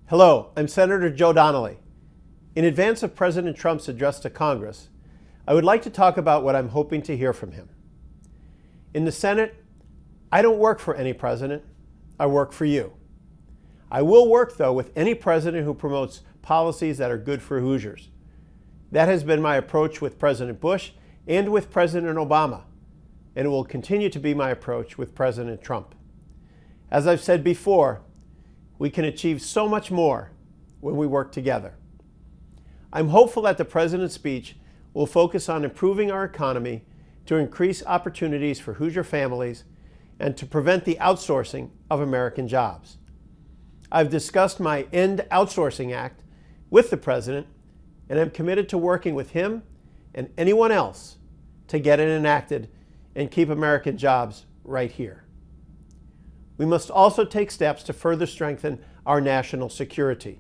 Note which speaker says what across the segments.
Speaker 1: Hello, I'm Senator Joe Donnelly. In advance of President Trump's address to Congress, I would like to talk about what I'm hoping to hear from him. In the Senate, I don't work for any president, I work for you. I will work, though, with any president who promotes policies that are good for Hoosiers. That has been my approach with President Bush and with President Obama, and it will continue to be my approach with President Trump. As I've said before, we can achieve so much more when we work together. I'm hopeful that the President's speech will focus on improving our economy to increase opportunities for Hoosier families and to prevent the outsourcing of American jobs. I've discussed my End Outsourcing Act with the President, and I'm committed to working with him and anyone else to get it enacted and keep American jobs right here. We must also take steps to further strengthen our national security.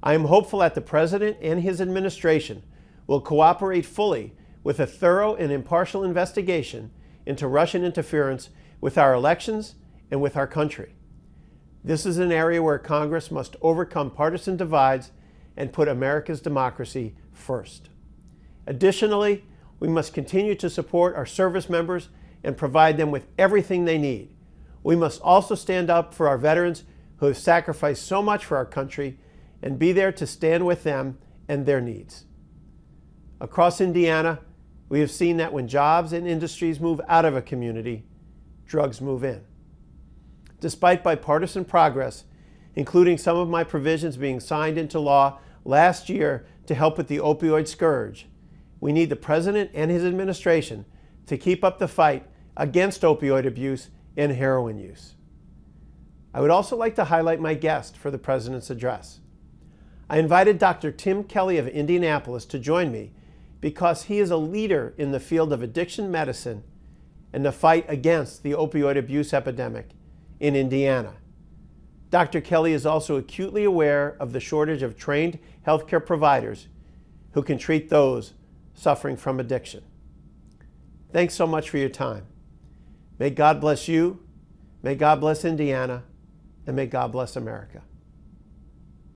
Speaker 1: I am hopeful that the President and his administration will cooperate fully with a thorough and impartial investigation into Russian interference with our elections and with our country. This is an area where Congress must overcome partisan divides and put America's democracy first. Additionally, we must continue to support our service members and provide them with everything they need. We must also stand up for our veterans who have sacrificed so much for our country and be there to stand with them and their needs. Across Indiana, we have seen that when jobs and industries move out of a community, drugs move in. Despite bipartisan progress, including some of my provisions being signed into law last year to help with the opioid scourge, we need the President and his administration to keep up the fight against opioid abuse and heroin use. I would also like to highlight my guest for the President's address. I invited Dr. Tim Kelly of Indianapolis to join me because he is a leader in the field of addiction medicine and the fight against the opioid abuse epidemic in Indiana. Dr. Kelly is also acutely aware of the shortage of trained healthcare providers who can treat those suffering from addiction. Thanks so much for your time. May God bless you, may God bless Indiana, and may God bless America.